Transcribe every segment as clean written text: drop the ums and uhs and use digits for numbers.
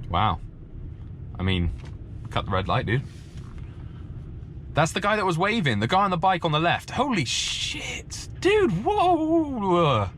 Wow. I mean, cut the red light, dude. That's the guy that was waving, the guy on the bike on the left. Holy shit. Dude, whoa.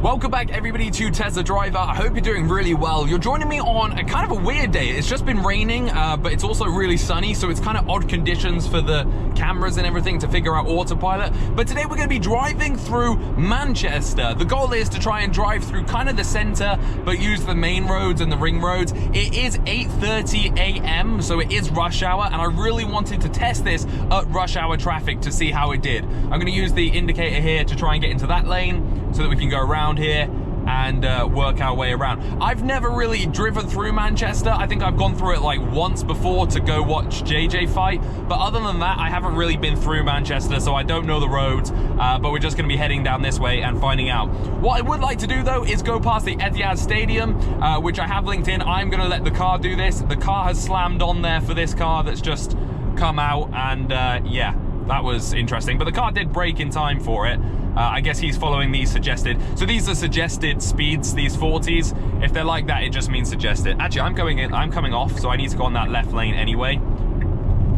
Welcome back, everybody, to Tesla Driver. I hope you're doing really well. You're joining me on a kind of a weird day. It's just been raining, but it's also really sunny, so it's kind of odd conditions for the cameras and everything to figure out autopilot. But today we're going to be driving through Manchester. The goal is to try and drive through kind of the center, but use the main roads and the ring roads. It is 8:30 a.m., so it is rush hour, and I really wanted to test this at rush hour traffic to see how it did. I'm going to use the indicator here to try and get into that lane so that we can go around here and work our way around. I've never really driven through Manchester. I think I've gone through it like once before to go watch JJ fight, but other than that, I haven't really been through Manchester, so I don't know the roads, but we're just gonna be heading down this way and finding out. What I would like to do though is go past the Etihad Stadium, which I have linked in. I'm gonna let the car do this. The car has slammed on there for this car that's just come out, and yeah, that was interesting, but the car did brake in time for it. I guess he's following these suggested. So these are suggested speeds, these 40s. If they're like that, it just means suggested. Actually, I'm coming off, so I need to go on that left lane anyway.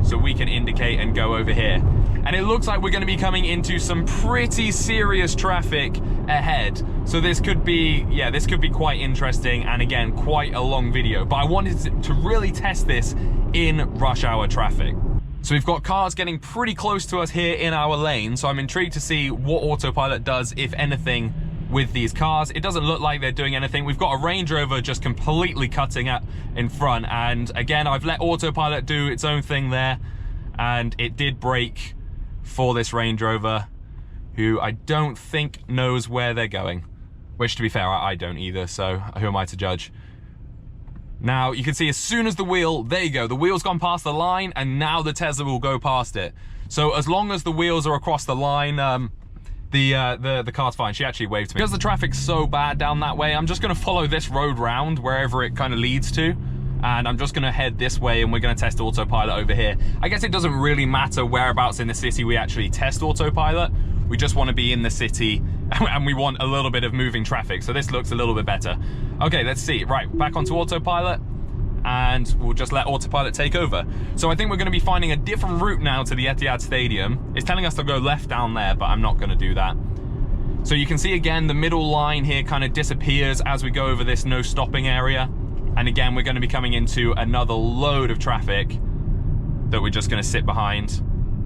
So we can indicate and go over here. And it looks like we're gonna be coming into some pretty serious traffic ahead. So this could be, yeah, this could be quite interesting, and again, quite a long video. But I wanted to really test this in rush hour traffic. So we've got cars getting pretty close to us here in our lane, so I'm intrigued to see what autopilot does, if anything, with these cars. It doesn't look like they're doing anything. We've got a Range Rover just completely cutting up in front, and again, I've let autopilot do its own thing there, and it did brake for this Range Rover, who I don't think knows where they're going. Which, to be fair, I don't either, so who am I to judge? Now, you can see as soon as the wheel, there you go, the wheel's gone past the line, and now the Tesla will go past it. So as long as the wheels are across the line, the car's fine. She actually waved to me. Because the traffic's so bad down that way, I'm just gonna follow this road round wherever it kind of leads to, and I'm just gonna head this way, and we're gonna test autopilot over here. I guess it doesn't really matter whereabouts in the city we actually test autopilot. We just want to be in the city, and we want a little bit of moving traffic, so this looks a little bit better. Okay, let's see. Right, back onto autopilot, and we'll just let autopilot take over. So I think we're going to be finding a different route now to the Etihad Stadium. It's telling us to go left down there, but I'm not going to do that. So you can see again, the middle line here kind of disappears as we go over this no stopping area. And again, we're going to be coming into another load of traffic that we're just going to sit behind.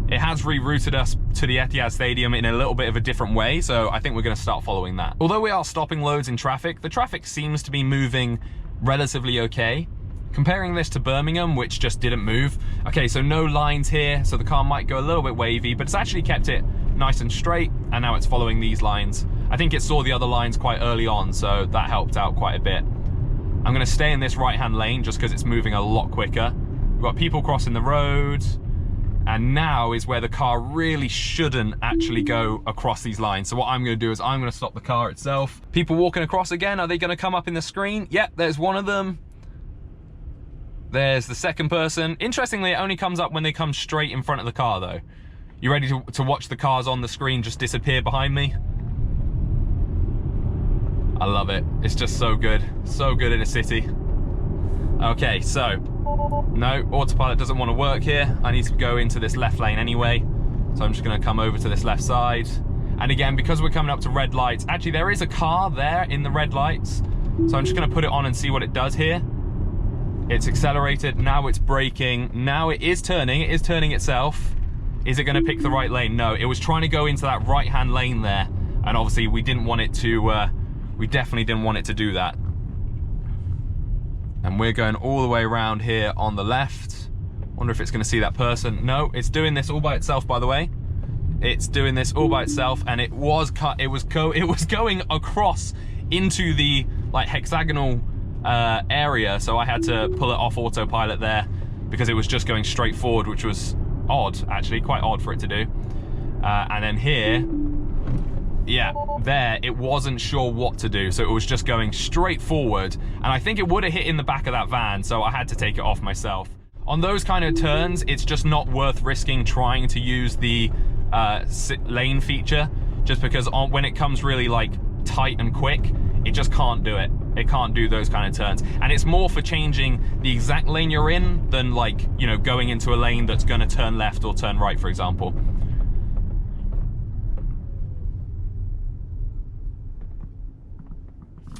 It has rerouted us to the Etihad Stadium in a little bit of a different way, so I think we're going to start following that. Although we are stopping loads in traffic, the traffic seems to be moving relatively okay. Comparing this to Birmingham, which just didn't move. Okay, so no lines here, so the car might go a little bit wavy, but it's actually kept it nice and straight, and now it's following these lines. I think it saw the other lines quite early on, so that helped out quite a bit. I'm going to stay in this right-hand lane just because it's moving a lot quicker. We've got people crossing the road. And now is where the car really shouldn't actually go across these lines. So what I'm going to do is I'm going to stop the car itself. People walking across again, are they going to come up in the screen? Yep, there's one of them. There's the second person. Interestingly, it only comes up when they come straight in front of the car though. You ready to watch the cars on the screen just disappear behind me? I love it. It's just so good. So good in a city. Okay, so no, autopilot doesn't want to work here. I need to go into this left lane anyway. So I'm just going to come over to this left side. And again, because we're coming up to red lights, actually there is a car there in the red lights. So I'm just going to put it on and see what it does here. It's accelerated, now it's braking, now it is turning itself. Is it going to pick the right lane? No, it was trying to go into that right-hand lane there. And obviously we didn't want it to, we definitely didn't want it to do that. And we're going all the way around here on the left. Wonder if it's going to see that person. No, it's doing this all by itself, by the way. It's doing this all by itself, and it was going across into the like hexagonal area, so I had to pull it off autopilot there because it was just going straight forward, which was odd, actually, quite odd for it to do. And then here, yeah, there, it wasn't sure what to do, so it was just going straight forward, and I think it would have hit in the back of that van, so I had to take it off myself. On those kind of turns, it's just not worth risking trying to use the lane feature, just because when it comes really like tight and quick, it just can't do it. It can't do those kind of turns. And it's more for changing the exact lane you're in than like, you know, going into a lane that's gonna turn left or turn right, for example.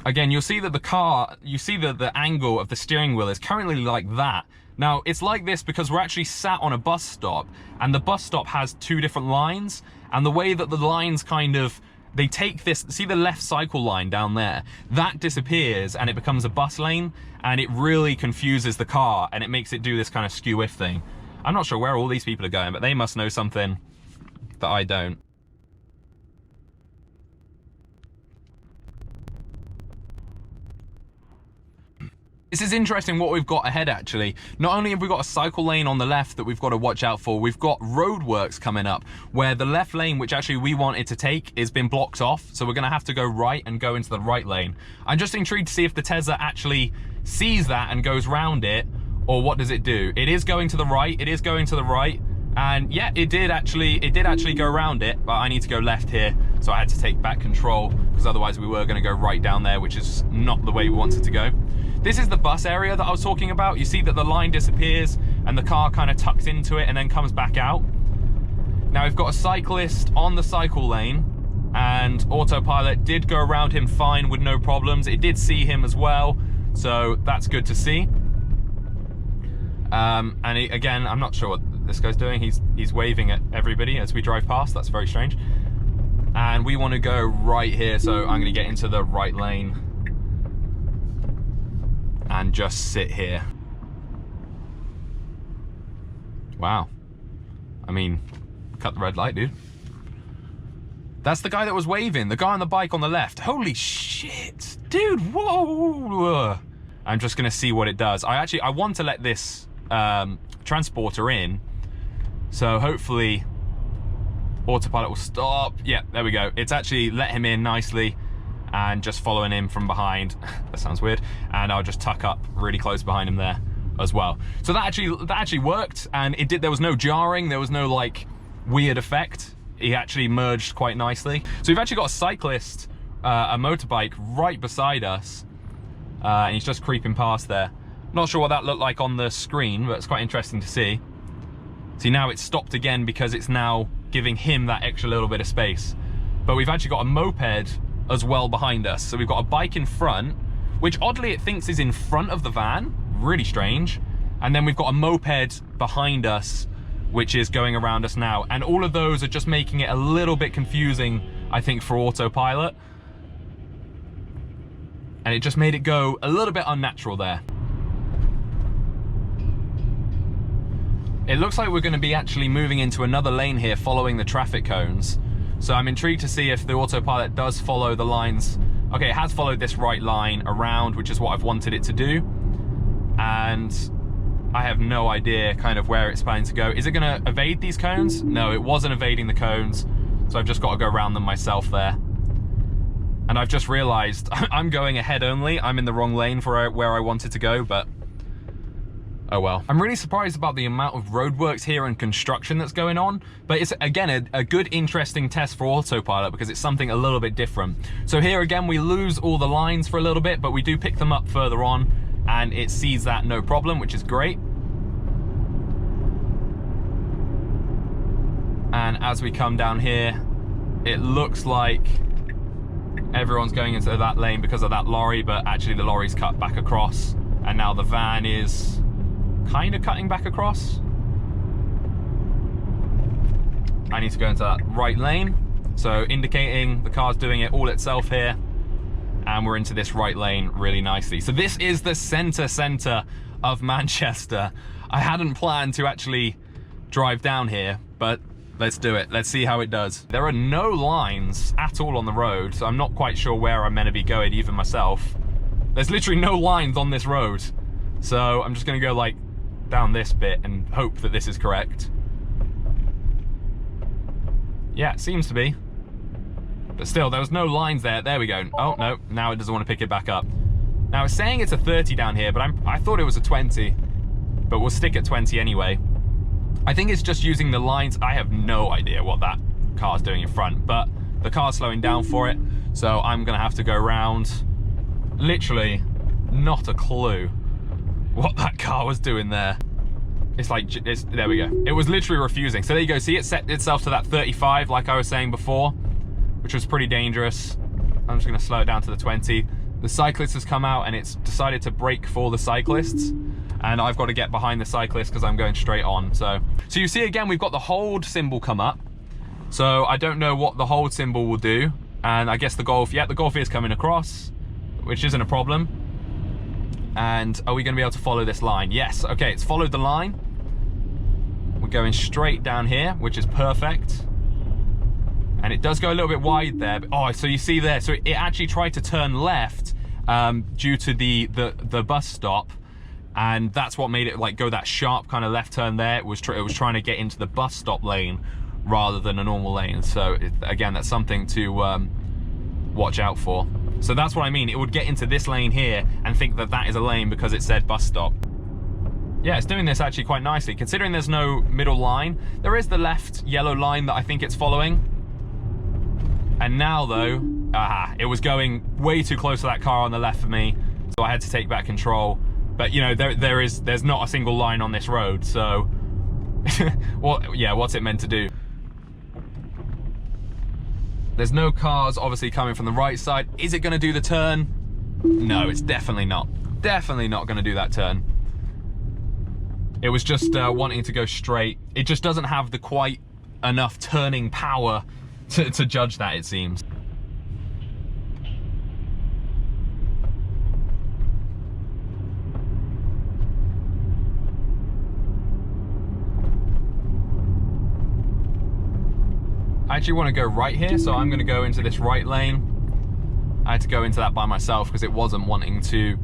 Again, you'll see that the car, you see that the angle of the steering wheel is currently like that. Now, it's like this because we're actually sat on a bus stop, and the bus stop has two different lines, and the way that the lines kind of, they take this, see the left cycle line down there? That disappears and it becomes a bus lane, and it really confuses the car, and it makes it do this kind of skew-if thing. I'm not sure where all these people are going, but they must know something that I don't. This is interesting what we've got ahead, actually. Not only have we got a cycle lane on the left that we've got to watch out for, we've got Roadworks coming up, where the left lane, which actually we wanted to take, is been blocked off, so we're going to have to go right and go into the right lane. I'm just intrigued to see if the Tesla actually sees that and goes round it, or what does it do? It is going to the right, it is going to the right, and yeah, it did actually go around it, but I need to go left here, so I had to take back control, because otherwise we were going to go right down there, which is not the way we wanted to go. This is the bus area that I was talking about. You see that the line disappears and the car kind of tucks into it and then comes back out. Now we've got a cyclist on the cycle lane, and Autopilot did go around him fine with no problems. It did see him as well, so that's good to see. Again, I'm not sure what this guy's doing. He's waving at everybody as we drive past. That's very strange. And we want to go right here, so I'm going to get into the right lane and just sit here. Wow. I mean, cut the red light, dude. That's the guy that was waving, the guy on the bike on the left. Holy shit, dude, whoa. I'm just gonna see what it does. I want to let this transporter in, so hopefully Autopilot will stop. Yeah, there we go. It's actually let him in nicely, and just following him from behind. That sounds weird. And I'll just tuck up really close behind him there as well. So that actually worked, and it did. There was no jarring, there was no like weird effect. He actually merged quite nicely. So we've actually got a cyclist, a motorbike right beside us, and he's just creeping past there. Not sure what that looked like on the screen, but it's quite interesting to see. See, now it's stopped again because it's now giving him that extra little bit of space. But we've actually got a moped as well behind us. So we've got a bike in front, which oddly it thinks is in front of the van, really strange. And then we've got a moped behind us, which is going around us now. And all of those are just making it a little bit confusing, I think, for Autopilot. And it just made it go a little bit unnatural there. It looks like we're going to be actually moving into another lane here following the traffic cones. So I'm intrigued to see if the Autopilot does follow the lines. Okay, it has followed this right line around, which is what I've wanted it to do. And I have no idea kind of where it's planning to go. Is it going to evade these cones? No, it wasn't evading the cones. So I've just got to go around them myself there. And I've just realized I'm going ahead only. I'm in the wrong lane for where I wanted to go, but oh well. I'm really surprised about the amount of roadworks here and construction that's going on, but it's again a good interesting test for Autopilot because it's something a little bit different. So here again we lose all the lines for a little bit, but we do pick them up further on and it sees that no problem, which is great. And as we come down here, it looks like everyone's going into that lane because of that lorry, but actually the lorry's cut back across and now the van is kind of cutting back across. I need to go into that right lane, so indicating the car's doing it all itself here, and we're into this right lane really nicely. So this is the center of Manchester. I hadn't planned to actually drive down here, but let's do it. Let's see how it does. There are no lines at all on the road, so I'm not quite sure where I'm meant to be going, even myself. There's literally no lines on this road, so I'm just gonna go like down this bit and hope that this is correct. Yeah, it seems to be. But still, there was no lines there. There we go. Oh, no, now it doesn't want to pick it back up. Now, it's saying it's a 30 down here, but I thought it was a 20. But we'll stick at 20 anyway. I think it's just using the lines. I have no idea what that car's doing in front, but the car's slowing down for it. So I'm going to have to go around literally not a clue what that car was doing there. It's like, there we go. It was literally refusing. So there you go. See, it set itself to that 35, like I was saying before, which was pretty dangerous. I'm just gonna slow it down to the 20. The cyclist has come out and it's decided to brake for the cyclists. And I've got to get behind the cyclist because I'm going straight on. So you see again, we've got the hold symbol come up. So I don't know what the hold symbol will do. And I guess the Golf, yeah, the Golf is coming across, which isn't a problem. And are we gonna be able to follow this line? Yes, okay, it's followed the line. We're going straight down here, which is perfect. And it does go a little bit wide there. But, oh, so you see there, so it actually tried to turn left due to the bus stop. And that's what made it like go that sharp kind of left turn there. It was trying to get into the bus stop lane rather than a normal lane. So again, that's something to watch out for. So that's what I mean. It would get into this lane here and think that that is a lane because it said bus stop. Yeah, it's doing this actually quite nicely. Considering there's no middle line, there is the left yellow line that I think it's following. And now though, it was going way too close to that car on the left for me, so I had to take back control. But you know, there's not a single line on this road, so what's it meant to do? There's no cars obviously coming from the right side. Is it gonna do the turn? No, it's definitely not. Definitely not gonna do that turn. It was just wanting to go straight. It just doesn't have the quite enough turning power to judge that, it seems. I actually want to go right here, so I'm going to go into this right lane. I had to go into that by myself because it wasn't wanting to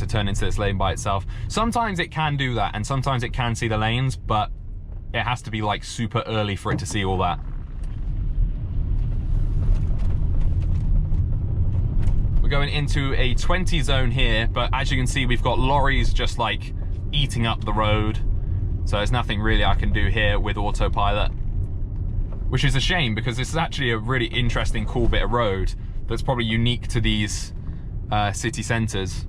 turn into this lane by itself. Sometimes it can do that, and sometimes it can see the lanes, but it has to be like super early for it to see all that. We're going into a 20 zone here, but as you can see, we've got lorries just like eating up the road. So there's nothing really I can do here with autopilot, which is a shame because this is actually a really interesting, cool bit of road that's probably unique to these city centers.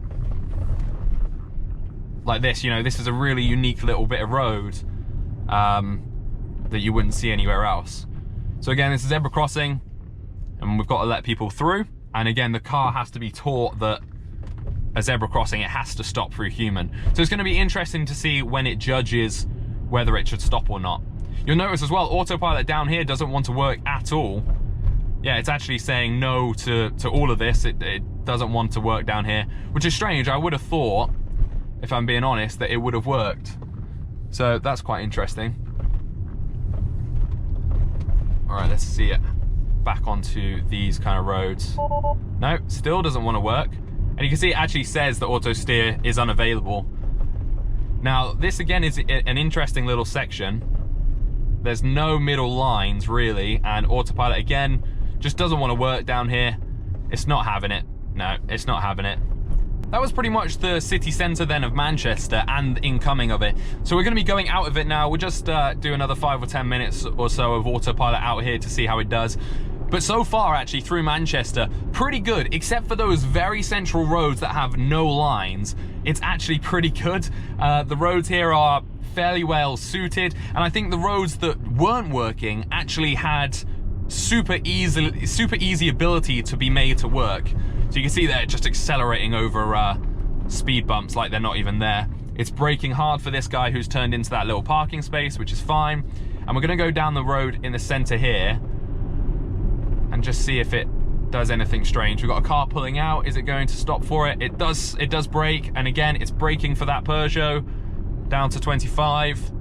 Like this, you know, this is a really unique little bit of road that you wouldn't see anywhere else. So again, it's a zebra crossing and we've got to let people through. And again, the car has to be taught that a zebra crossing, it has to stop for a human. So it's going to be interesting to see when it judges whether it should stop or not. You'll notice as well, autopilot down here doesn't want to work at all. Yeah, it's actually saying no to all of this. It doesn't want to work down here, which is strange. I would have thought, if I'm being honest, that it would have worked. So that's quite interesting. All right, let's see it. Back onto these kind of roads. No, still doesn't want to work. And you can see it actually says that auto steer is unavailable. Now, this again is an interesting little section. There's no middle lines really, and autopilot again just doesn't want to work down here. It's not having it. No, it's not having it. That was pretty much the city centre then of Manchester and incoming of it. So we're going to be going out of it now. We'll just do another 5 or 10 minutes or so of autopilot out here to see how it does. But so far, actually, through Manchester, pretty good, except for those very central roads that have no lines. It's actually pretty good. The roads here are fairly well suited, and I think the roads that weren't working actually had super easy ability to be made to work. So you can see they're just accelerating over speed bumps like they're not even there. It's braking hard for this guy who's turned into that little parking space, which is fine. And we're gonna go down the road in the center here and just see if it does anything strange. We've got a car pulling out. Is it going to stop for it? It does brake, and again, it's braking for that Peugeot down to 25.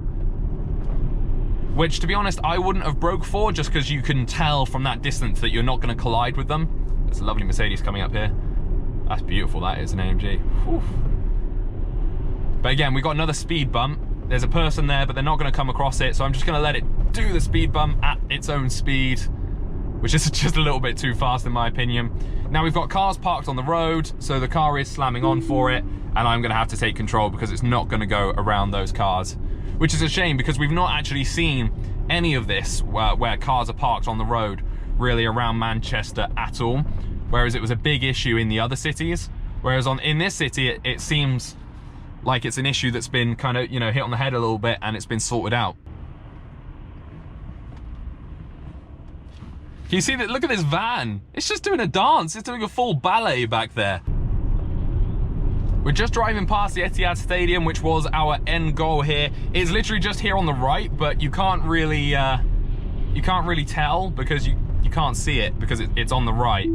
Which, to be honest, I wouldn't have broke for, just because you can tell from that distance that you're not going to collide with them. There's a lovely Mercedes coming up here. That's beautiful, that is an AMG. Whew. But again, we've got another speed bump. There's a person there, but they're not going to come across it, so I'm just going to let it do the speed bump at its own speed, which is just a little bit too fast in my opinion. Now we've got cars parked on the road, so the car is slamming on for it, and I'm going to have to take control because it's not going to go around those cars. Which is a shame because we've not actually seen any of this where cars are parked on the road really around Manchester at all. whereas it was a big issue in the other cities. Whereas in this city, it seems like it's an issue that's been kind of, you know, hit on the head a little bit and it's been sorted out. Can you see that? Look at this van. It's just doing a dance. It's doing a full ballet back there. We're just driving past the Etihad Stadium, which was our end goal here. It's literally just here on the right, but you can't really tell because you can't see it because it's on the right.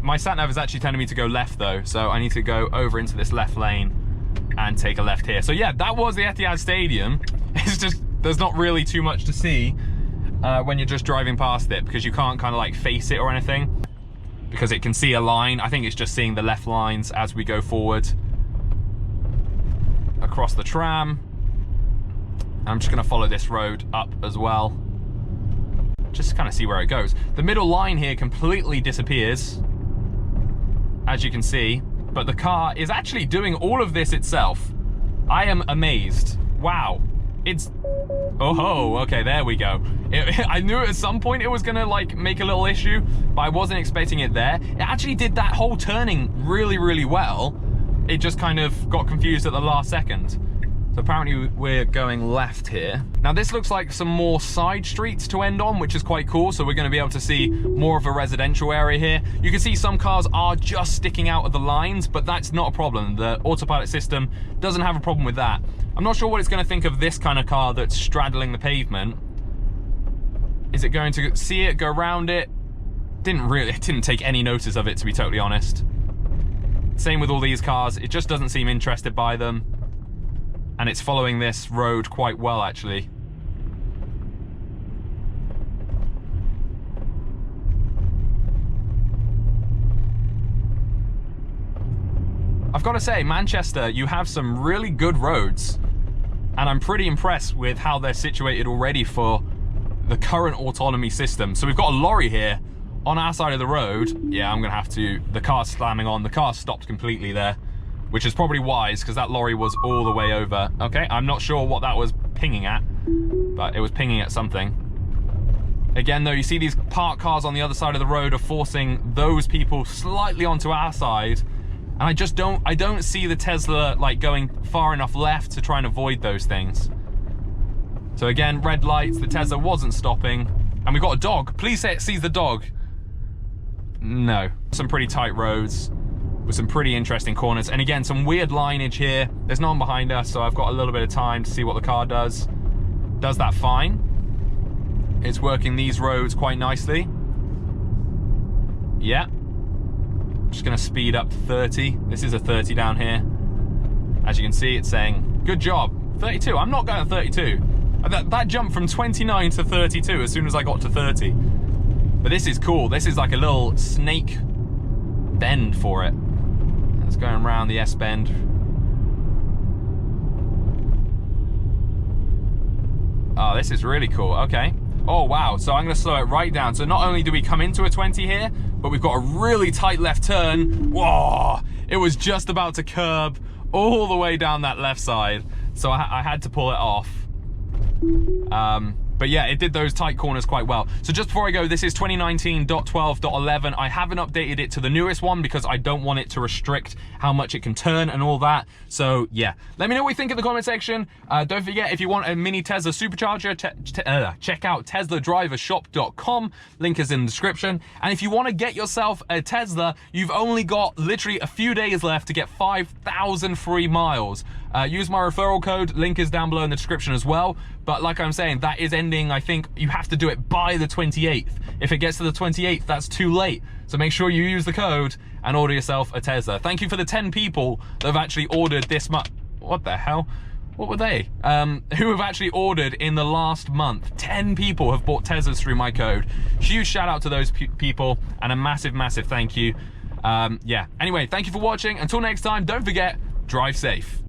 My sat nav is actually telling me to go left though, so I need to go over into this left lane and take a left here. So yeah, that was the Etihad Stadium. It's just, there's not really too much to see when you're just driving past it because you can't kind of like face it or anything because it can see a line. I think it's just seeing the left lines as we go forward across the tram. I'm just gonna follow this road up as well. Just kind of see where it goes. The middle line here completely disappears, as you can see, but the car is actually doing all of this itself. I am amazed. Wow. It's, oh, okay, there we go. I knew at some point it was gonna like make a little issue, but I wasn't expecting it there. It actually did that whole turning really, really well. It just kind of got confused at the last second. So apparently we're going left here. Now this looks like some more side streets to end on, which is quite cool. So we're gonna be able to see more of a residential area here. You can see some cars are just sticking out of the lines, but that's not a problem. The autopilot system doesn't have a problem with that. I'm not sure what it's gonna think of this kind of car that's straddling the pavement. Is it going to see it, go around it? It didn't take any notice of it, to be totally honest. Same with all these cars, it just doesn't seem interested by them. And it's following this road quite well, actually. I've got to say, Manchester, you have some really good roads. And I'm pretty impressed with how they're situated already for the current autonomy system. So we've got a lorry here on our side of the road. Yeah, I'm gonna have to, the car's slamming on. The car stopped completely there, which is probably wise because that lorry was all the way over. Okay, I'm not sure what that was pinging at, but it was pinging at something. Again though, you see these parked cars on the other side of the road are forcing those people slightly onto our side. And I don't see the Tesla like going far enough left to try and avoid those things. So again, red lights, the Tesla wasn't stopping. And we've got a dog. Please say it sees the dog. No. Some pretty tight roads with some pretty interesting corners. And again, some weird lineage here. There's no one behind us, so I've got a little bit of time to see what the car does. Does that fine. It's working these roads quite nicely. Yeah. Just gonna speed up to 30. This is a 30 down here. As you can see, it's saying, good job. 32, I'm not going 32. That jumped from 29 to 32 as soon as I got to 30. But this is cool. This is like a little snake bend for it. It's going around the S-bend. Oh, this is really cool. Okay. Oh, wow. So I'm going to slow it right down. So not only do we come into a 20 here, but we've got a really tight left turn. Whoa! It was just about to curb all the way down that left side. So I had to pull it off. But yeah, it did those tight corners quite well. So just before I go, this is 2019.12.11. I haven't updated it to the newest one because I don't want it to restrict how much it can turn and all that. So yeah, let me know what you think in the comment section. Don't forget, if you want a mini Tesla supercharger, check out tesladrivershop.com. Link is in the description. And if you want to get yourself a Tesla, you've only got literally a few days left to get 5,000 free miles. Use my referral code, link is down below in the description as well. But like I'm saying, that is ending, I think you have to do it by the 28th. If it gets to the 28th, that's too late. So make sure you use the code and order yourself a Tesla. Thank you for the 10 people that have actually ordered this month. What the hell? What were they? Who have actually ordered in the last month. 10 people have bought Teslas through my code. Huge shout out to those people and a massive, massive thank you. Yeah, anyway, thank you for watching. Until next time, don't forget, drive safe.